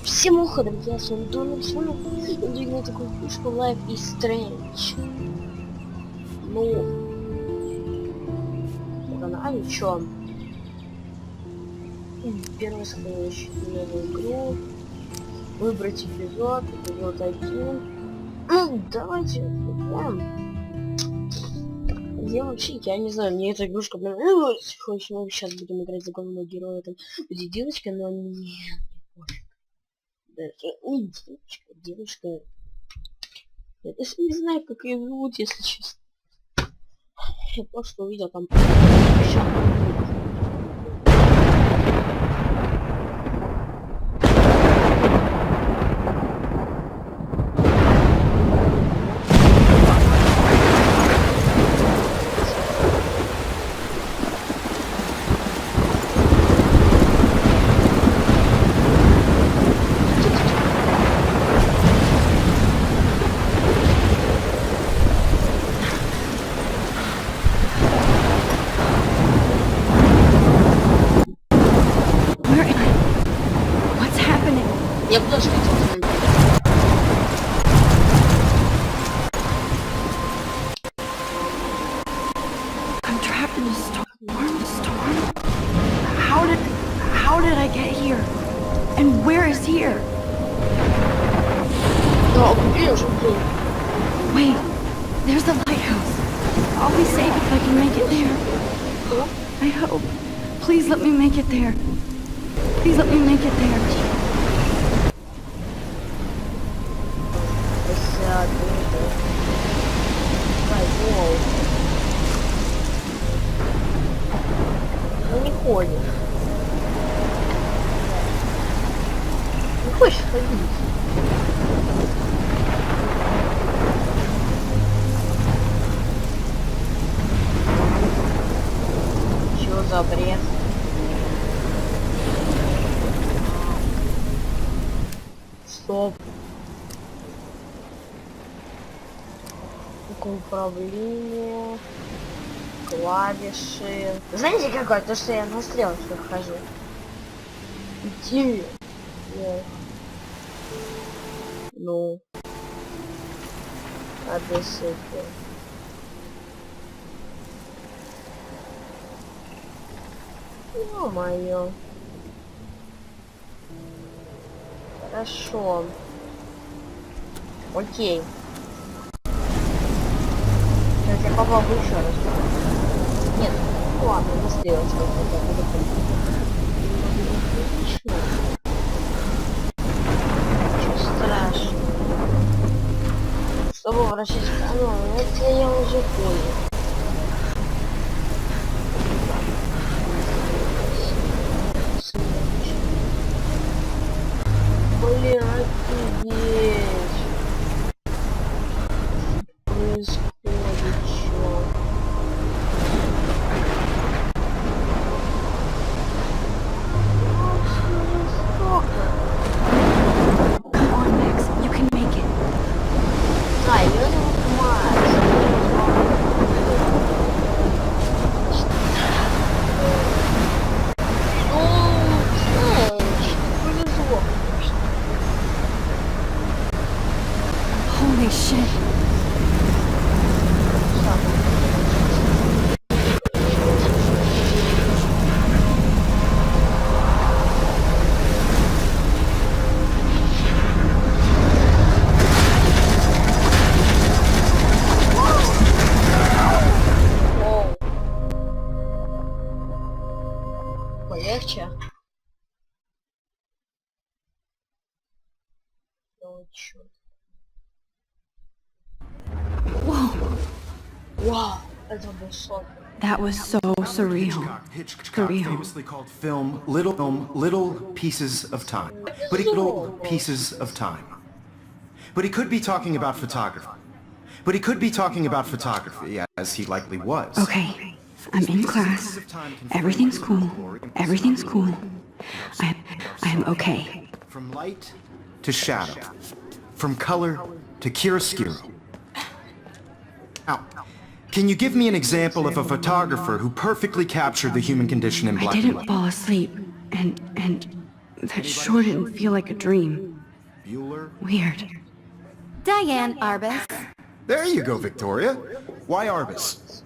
Всем уходом, я с вами Дона, сегодня я двигаю такую фишку Life is Strange. Ну, а ничего. Первый сохраняющий новую игру. Выбрать эпизод 1. Ну, давайте. Я вообще, я не знаю, мне эта игрушка понравилась. Хоть мы сейчас будем играть за главного героя, там будет девочка, но не пофиг. Даже не девочка, девушка. Я даже не знаю, как ее зовут, если честно. Я просто увидел там. Я бы тоже хотел смотреть. I'm trapped in a storm. How did I get here? And where is here? Wait, there's the lighthouse. I'll be safe if I can make it there. I hope. Please let me make it there. Please let me make it there. Ну не ходит. Не хочешь ходить. Чё за бред? Стоп. Управление, клавиши. Знаете какое? То, что я на стрелочках хожу. Интересно. Ну. Обесыпи. Ё-моё. Хорошо. Окей. Сейчас я попробую еще раз. Нет, ладно, не стрелочка. Ничего страшного. Чтобы вращать канал, это я уже понял. Блин, офигеть. Происходит чё? Come on, Max. You can make it. А, её зовут Макс. Ну, знаешь, повезло, конечно. Holy shit. Полегче. Ну, чёрт. Whoa. Вау, это был сон. That was so surreal. Hitchcock famously called film little pieces of time. But little pieces of time. But he could be talking about photography. As he likely was. Okay, I'm in class. Everything's cool. Everything's cool. I am okay. From light to shadow. From color to chiaroscuro. Now, can you give me an example of a photographer who perfectly captured the human condition in black I and didn't white? fall asleep, and That sure didn't feel like a dream. Bueller? Weird. Diane Arbus. There you go, Victoria. Why Arbus?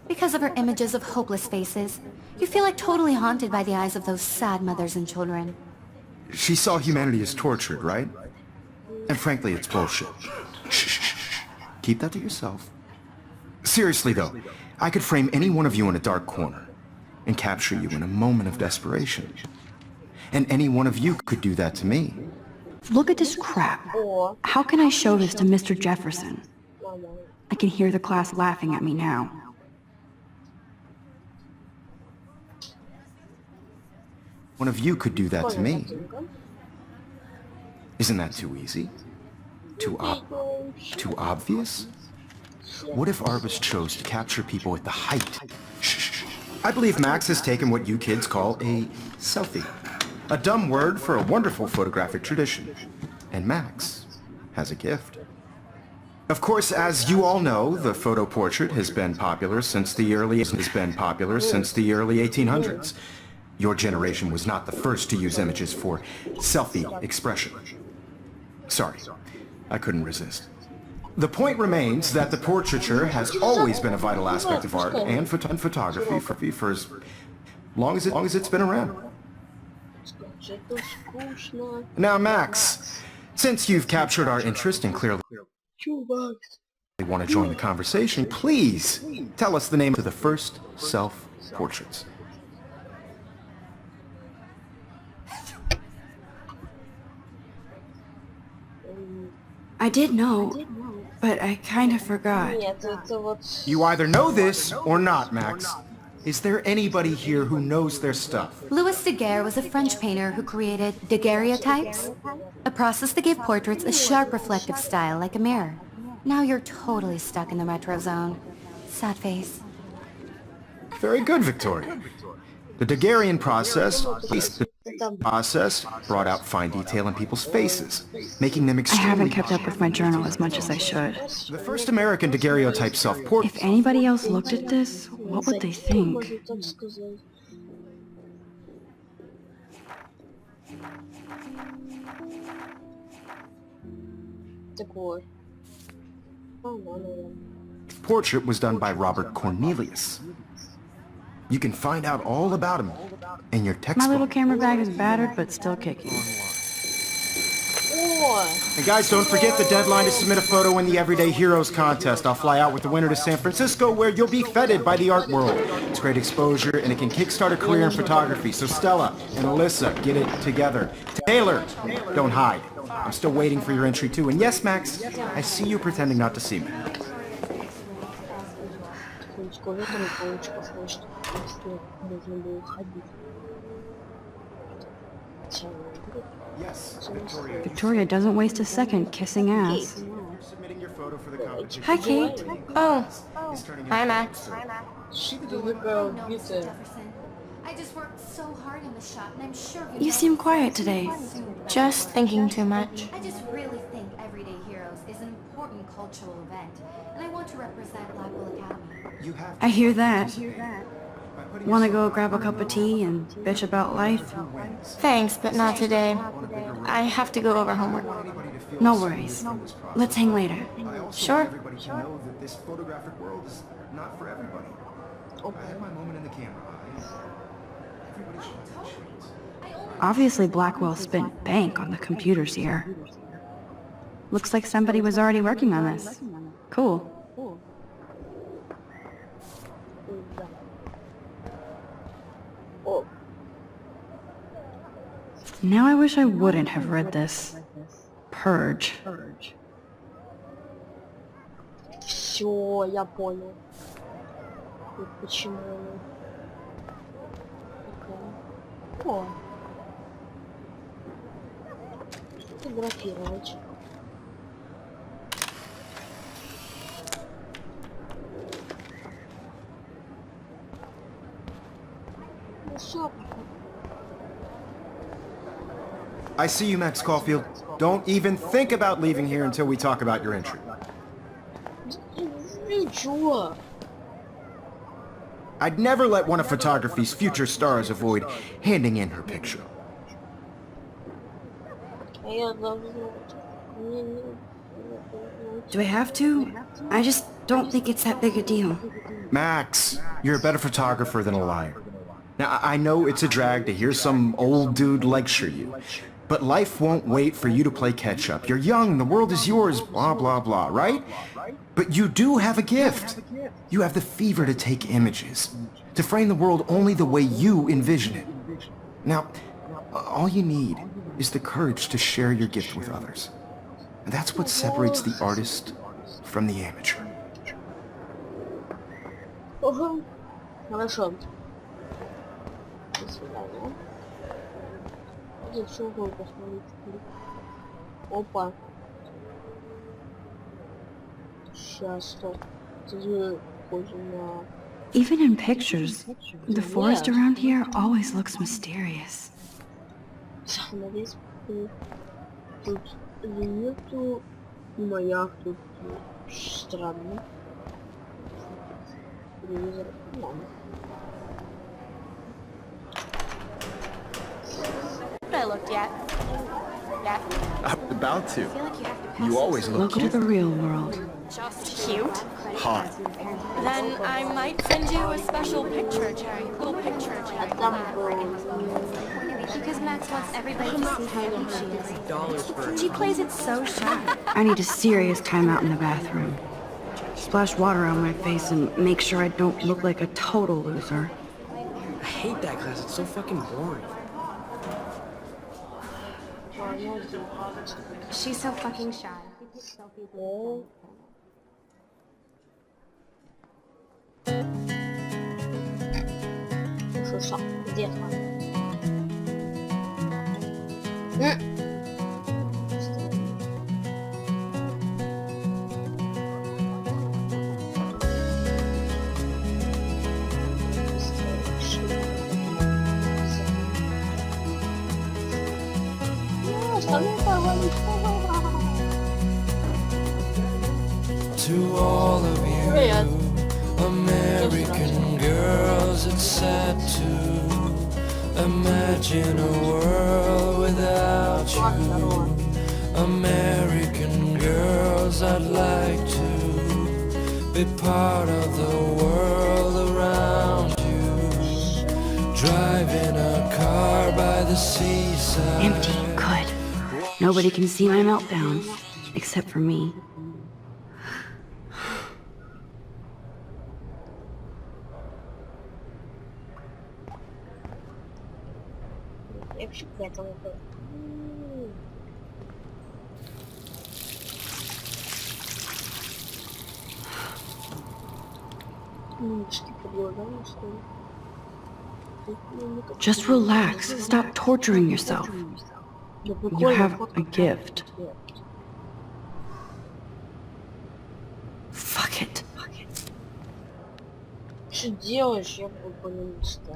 Because of her images of hopeless faces, you feel like totally haunted by the eyes of those sad mothers and children. She saw humanity as tortured, right? And frankly, it's bullshit. Shh. Keep that to yourself. Seriously, though, I could frame any one of you in a dark corner and capture you in a moment of desperation. And any one of you could do that to me. Look at this crap. How can I show this to Mr. Jefferson? I can hear the class laughing at me now. One of you could do that to me. Isn't that too easy? Too obvious? What if Arbus chose to capture people at the height? Shh. I believe Max has taken what you kids call a selfie. A dumb word for a wonderful photographic tradition. And Max has a gift. Of course, as you all know, the photo portrait has been popular since the early 1800s. Your generation was not the first to use images for selfie expression. Sorry, I couldn't resist. The point remains that the portraiture has always been a vital aspect of art and photography for as long as it's been around. Now, Max, since you've captured our interest and clearly want to join the conversation, please tell us the name of the first self-portraits. I did know, but I kind of forgot. You either know this or not, Max. Is there anybody here who knows their stuff? Louis Daguerre was a French painter who created daguerreotypes, a process that gave portraits a sharp reflective style like a mirror. Now you're totally stuck in the retro zone. Sad face. Very good, Victoria. The Daguerrean process brought out fine detail in people's faces, making them I extremely... haven't kept up with my journal as much as I should. The first American daguerreotype self-portrait... If anybody else looked at this, what would they think? Portrait was done by Robert Cornelius. You can find out all about him in your textbook. My little camera bag is battered, but still kicking. And guys, don't forget the deadline to submit a photo in the Everyday Heroes contest. I'll fly out with the winner to San Francisco, where you'll be feted by the art world. It's great exposure, and it can kickstart a career in photography. So Stella and Alyssa, get it together. Taylor, don't hide. I'm still waiting for your entry too. And yes, Max, I see you pretending not to see me. Yes, Victoria. Victoria doesn't waste a second kissing ass. Hi, Kate. Oh. Hi, Max. I just worked so hard in the shop, and I'm sure You seem quiet today. just thinking too much. I just really think Everyday Heroes is an important cultural event, and I want to represent Blackwell Academy. I hear that. Want to go grab a cup of tea and bitch about life? Thanks, but not today. I have to go over homework. No worries. Let's hang later. Sure. Everybody should know that this photographic world is not for everybody. I had my moment in the camera eyes. Everybody should appreciate. Obviously Blackwell spent bank on the computers here. Looks like somebody was already working on this. Cool. Now I wish I wouldn't have read this. Purge. Все, я понял. И почему? О. Фотографировать. Ну всё. I see you, Max Caulfield. Don't even think about leaving here until we talk about your entry. Ничего. I'd never let one of photography's future stars avoid handing in her picture. А я должна... Do I have to? I just don't think it's that big a deal. Max, you're a better photographer than a liar. Now, I know it's a drag to hear some old dude lecture you, but life won't wait for you to play catch-up. You're young, the world is yours, blah, blah, blah, right? But you do have a gift. You have the fever to take images, to frame the world only the way you envision it. Now, all you need is the courage to share your gift with others. And that's what separates the artist from the amateur. Ого. Хорошо. До свидания. Еще угол посмотреть. Опа. Сейчас, стоп. Тут похоже на... Even in pictures, the forest around here always looks mysterious. Надеюсь, тут нету маяк, тут странно. Телевизор. Ладно. I looked yet. Yeah. I'm about to. I feel like you have to You always look Look at the real world. just cute. hot. Then I might send you a special picture, Cherry. Little picture, Cherry. Because Max wants everybody to see how cute she is. She plays it so shy. I need a serious timeout in the bathroom. Splash water on my face and make sure I don't look like a total loser. I hate that class, it's so fucking boring. She's so fucking shy. Шуша, где? To all of you American girls, it's sad to imagine a world without you. American girls, I'd like to be part of the world around you. Driving a car by the seaside. Empty, good. Nobody can see my meltdowns, except for me. Я вообще к этому был. Что предлагаю, что ли? Just relax. Stop torturing yourself. You have a gift. Fuck it. Что делаешь? Я понял, что.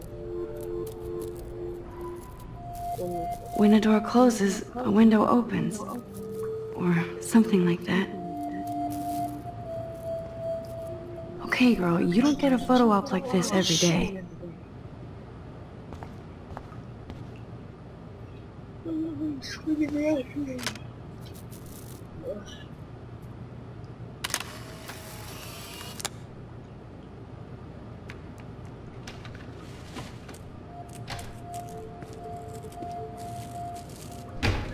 When a door closes, a window opens. Or something like that. Okay, girl, you don't get a photo op like this every day.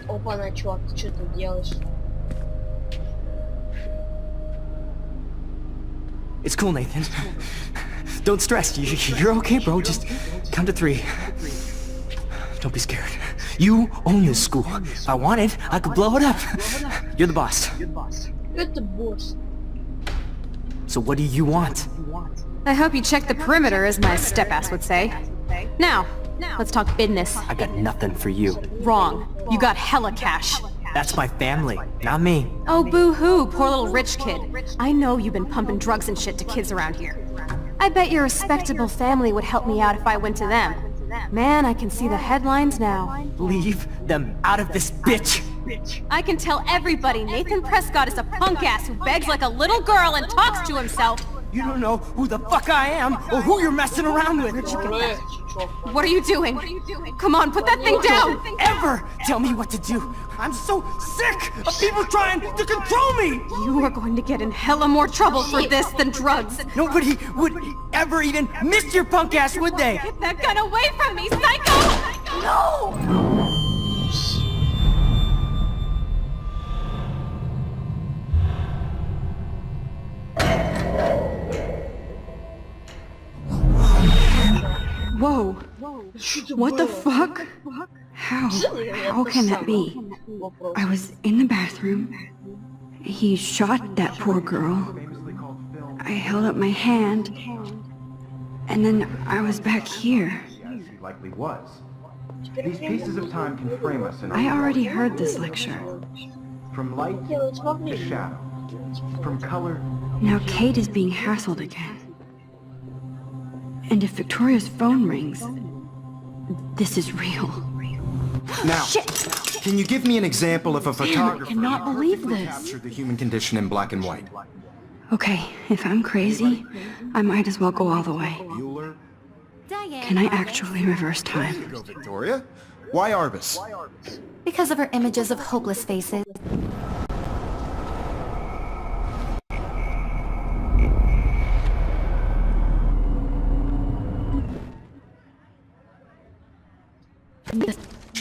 Опа-на, чувак, ты что тут делаешь? It's cool, Nathan. Don't stress. You're okay, bro. Just count to 3. Don't be scared. You own this school. If I wanted, I could blow it up. You're the boss. Это босс. So what do you want? I hope you check the perimeter, as my step-ass would say. Now, let's talk business. I got nothing for you. Wrong. You got hella cash. That's my family, not me. Oh, boo-hoo, poor little rich kid. I know you've been pumping drugs and shit to kids around here. I bet your respectable family would help me out if I went to them. Man, I can see the headlines now. Leave them out of this bitch. I can tell everybody Nathan Prescott is a punk-ass who begs like a little girl and talks to himself. You don't know who the fuck I am or who you're messing around with. What are you doing? Come on, put that thing down! Don't ever tell me what to do. I'm so sick of people trying to control me! You are going to get in hella more trouble for this than drugs. Nobody would ever even miss your punk ass, would they? Get that gun away from me, psycho! No! Whoa. What the fuck? How can that be? I was in the bathroom. He shot that poor girl. I held up my hand. And then I was back here. Yes, he likely was. These pieces of time can frame us in I already heard this lecture. from light to shadow, from color. Now Kate is being hassled again. And if Victoria's phone rings, this is real. Now, Shit! can you give me an example of a photographer cannot who believe perfectly this. captured the human condition in black and white? Okay, if I'm crazy, I might as well go all the way. Bueller? Can I actually reverse There you time? go, Victoria. Why Arbus? Because of her images of hopeless faces.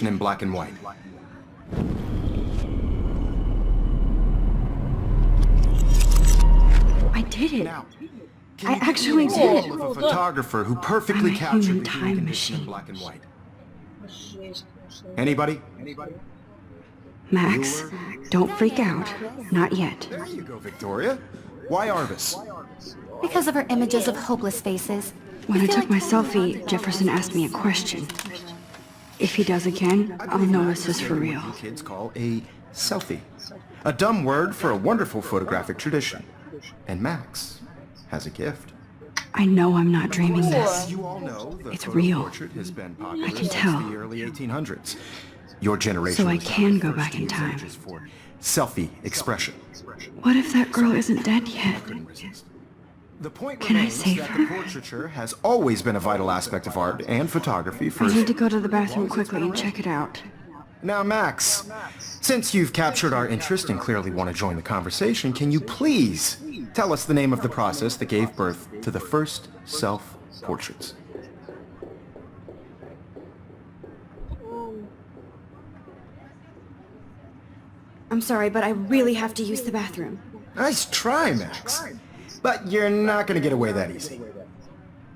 In black and white. I did it. Now, I actually did it. of a photographer who perfectly I'm a captured human the time human condition in machine. black and white. Anybody? Max, don't freak out. Not yet. There you go, Victoria. Why Arbus? Because of her images of hopeless faces. When I took my selfie, Jefferson asked me a question. If he does again, I'll know this is for real. What you kids call a selfie. A dumb word for a wonderful photographic tradition. And Max has a gift. I know I'm not dreaming this. You all know the It's photo real. portrait has been popular I can since tell. the early 1800s. Your generation So I was can the go first back to in use time. images for selfie expression. What if that girl isn't dead yet? Couldn't resist. The point Can I remains save that her? the portraiture has always been a vital aspect of art and photography for... I need to go to the bathroom quickly and check it out. Now, Max, since you've captured our interest and clearly want to join the conversation, can you please tell us the name of the process that gave birth to the first self-portraits? I'm sorry, but I really have to use the bathroom. Nice try, Max. But you're not going to get away that easy.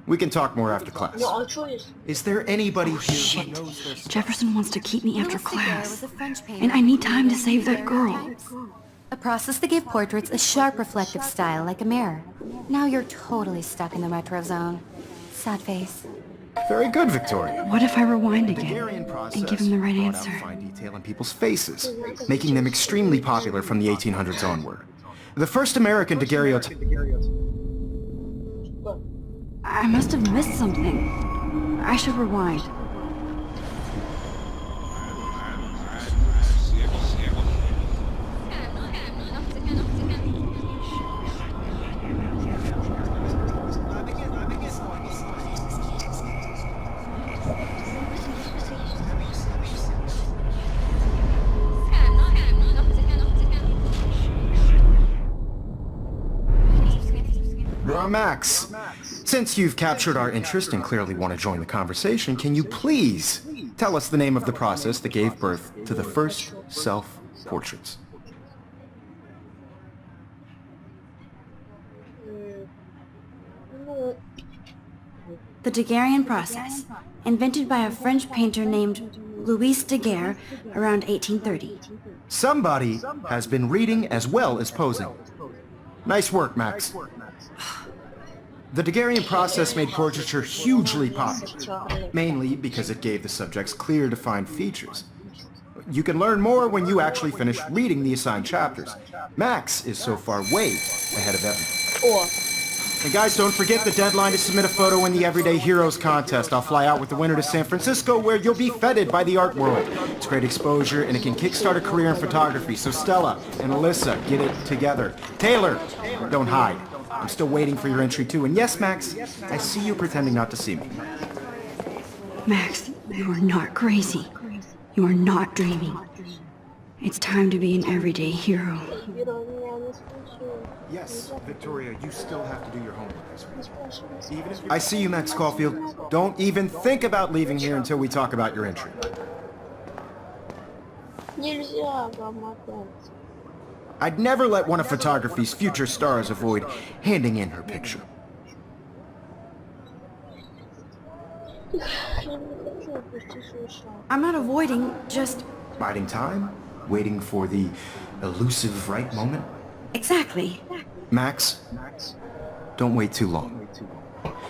We can talk more after class. Is there anybody here who Shit. knows this? Jefferson wants to keep me after Louis Daguerre class. was a French painter And I need who time to created save that girl. daguerreotypes, a process that gave portraits a sharp reflective style like a mirror. Now you're totally stuck in the retro zone. Sad face. Very good, Victoria. What if I rewind The again Daguerrean process and give him the right brought answer? out fine detail in people's faces, making them extremely popular from the 1800s onward. The first American daguerreotype... I must have missed something. I should rewind. Max, since you've captured our interest and clearly want to join the conversation, can you please tell us the name of the process that gave birth to the first self-portraits? The Daguerrean process, invented by a French painter named Louis Daguerre around 1830. Somebody has been reading as well as posing. Nice work, Max. The Daguerrean process made portraiture hugely popular, mainly because it gave the subjects clear, defined features. You can learn more when you actually finish reading the assigned chapters. Max is so far way ahead of everyone. And guys, don't forget the deadline to submit a photo in the Everyday Heroes contest. I'll fly out with the winner to San Francisco, where you'll be feted by the art world. It's great exposure, and it can kickstart a career in photography. So Stella and Alyssa, get it together. Taylor, don't hide. I'm still waiting for your entry too. And yes, Max, I see you pretending not to see me. Max, you are not crazy. You are not dreaming. It's time to be an everyday hero. Yes, Victoria, you still have to do your homework this week. I see you, Max Caulfield. Don't even think about leaving here until we talk about your entry. Нельзя промотать. I'd never let one of photography's future stars avoid handing in her picture. I'm not avoiding, just... Biding time? Waiting for the elusive right moment? Exactly. Max, don't wait too long.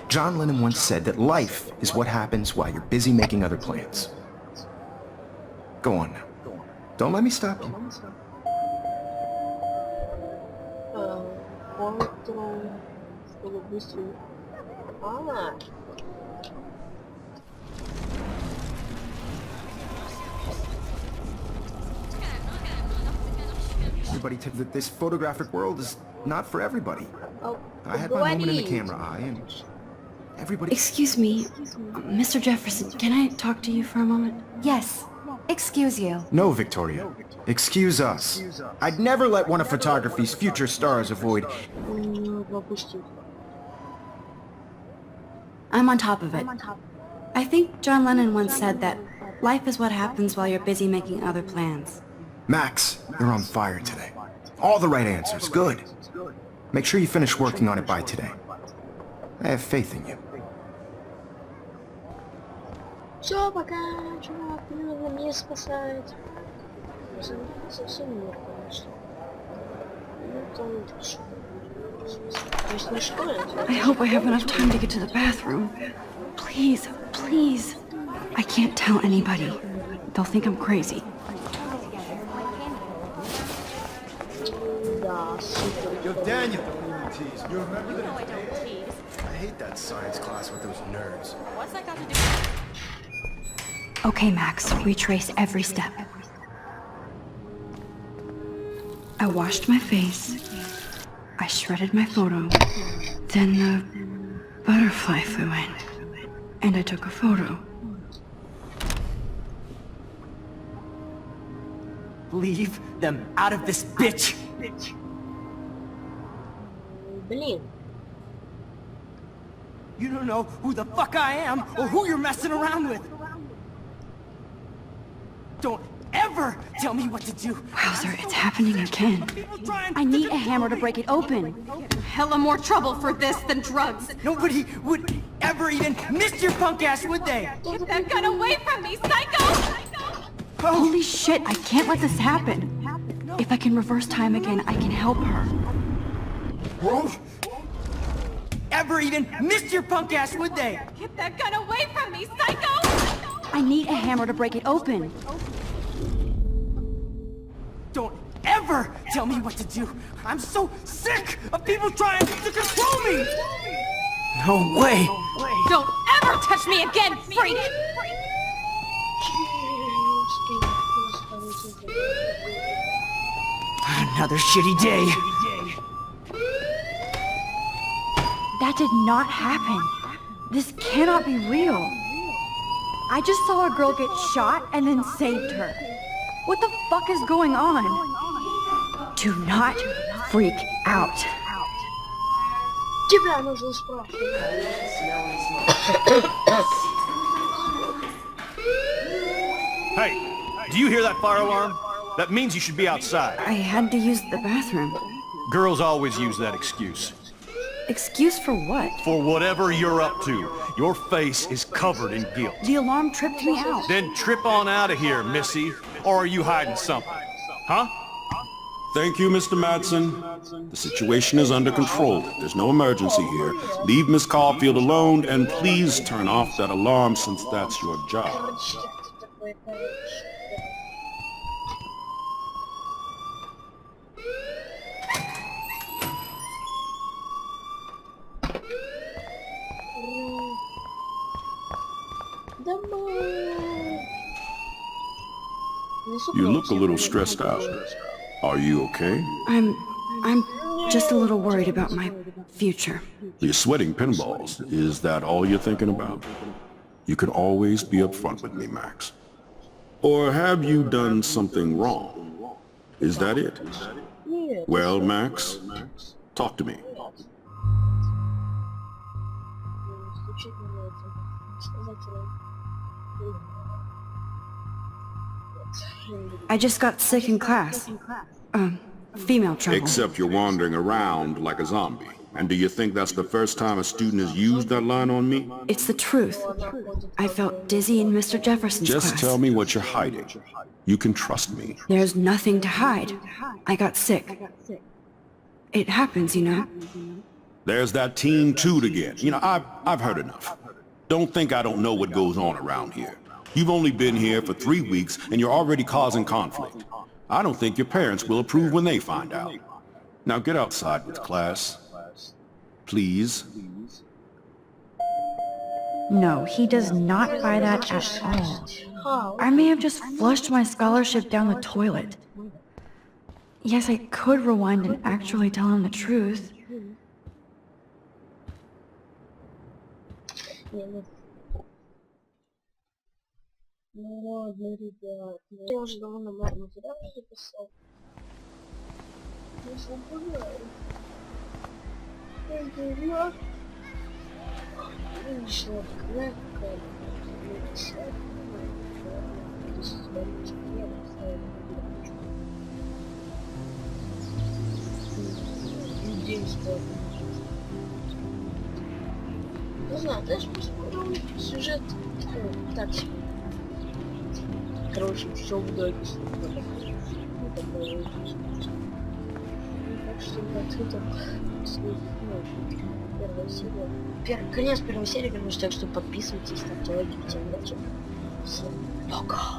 John Lennon once said that life is what happens while you're busy making other plans. Go on now. Don't let me stop you. Чтобы быстро... А, Everybody that this photographic world is not for everybody. oh, I had my moment in the говори. camera eye, and everybody... Excuse me, Mr. Jefferson, can I talk to you for a moment? Yes. Excuse you. No, Victoria. Excuse us. I'd never let one of photography's future stars avoid... Пропустил. I'm on top of it. I think John Lennon once said that life is what happens while you're busy making other plans. Max, you're on fire today. All the right answers. Good. Make sure you finish working on it by today. I have faith in you. Все, пока, чувак, не надо мне спасать. Совсем нет, конечно. Ну, там что? То есть не что это? I hope I have enough time to get to the bathroom. Please, please. I can't tell anybody. They'll think I'm crazy. Да, супер. Yo, Daniel! You remember that? I don't tease. I hate that science class with those nerds. What's that got to do with... Okay, Max, retrace every step. I washed my face. I shredded my photo. Then the butterfly flew in. And I took a photo. Leave them out of this bitch! Блин. You don't know who the fuck I am or who you're messing around with! Don't ever tell me what to do! Wowzer, it's happening again. I need a hammer to break it open. Hella more trouble for this than drugs. Nobody would ever even miss your punk ass, would they? Get that gun away from me, psycho! Holy shit, I can't let this happen. If I can reverse time again, I can help her. Ever even miss your punk ass, would they? Get that gun away from me, psycho! I need a hammer to break it open. Don't ever tell me what to do. I'm so sick of people trying to control me! No way! Don't ever touch me again, freak! Another shitty day. That did not happen. This cannot be real. I just saw a girl get shot and then saved her. What the fuck is going on? Do not freak out. Тебя нужно спрашивать. Hey, do you hear that fire alarm? That means you should be outside. I had to use the bathroom. Girls always use that excuse. Excuse for what? For whatever you're up to, your face is covered in guilt. The alarm tripped me out. Then trip on out of here, missy. Or are you hiding something? Huh? Thank you, Mr. Madsen. The situation is under control. There's no emergency here. Leave Miss Caulfield alone, and please turn off that alarm since that's your job. You look a little stressed out. Are you okay? I'm just a little worried about my future. You're sweating pinballs. Is that all you're thinking about? You can always be upfront with me, Max. Or have you done something wrong? Is that it? Нет. Well, Max, talk to me. Исключительно это. Сказать нам. I just got sick in class. Female trouble. Except you're wandering around like a zombie. And do you think that's the first time a student has used that line on me? It's the truth. I felt dizzy in Mr. Jefferson's class. Just tell me what you're hiding. You can trust me. There's nothing to hide. I got sick. It happens, you know. There's that teen toot again. You know, I've heard enough. Don't think I don't know what goes on around here. You've only been here for 3 weeks and you're already causing conflict. I don't think your parents will approve when they find out. Now get outside with class. Please. No, he does not buy that at all. I may have just flushed my scholarship down the toilet. Yes, I could rewind and actually tell him the truth. Ну ладно, ребят. Я уже довольно много материала записал. Я забываю. Я начала такая написать. Людей стоит. Не знаю, даже посмотрел сюжет так себе. Короче, все в итоге. Так что, это первая серия. Конец первой серии, конечно, так что подписывайтесь, ставьте лайки, всем удачи. Всем пока.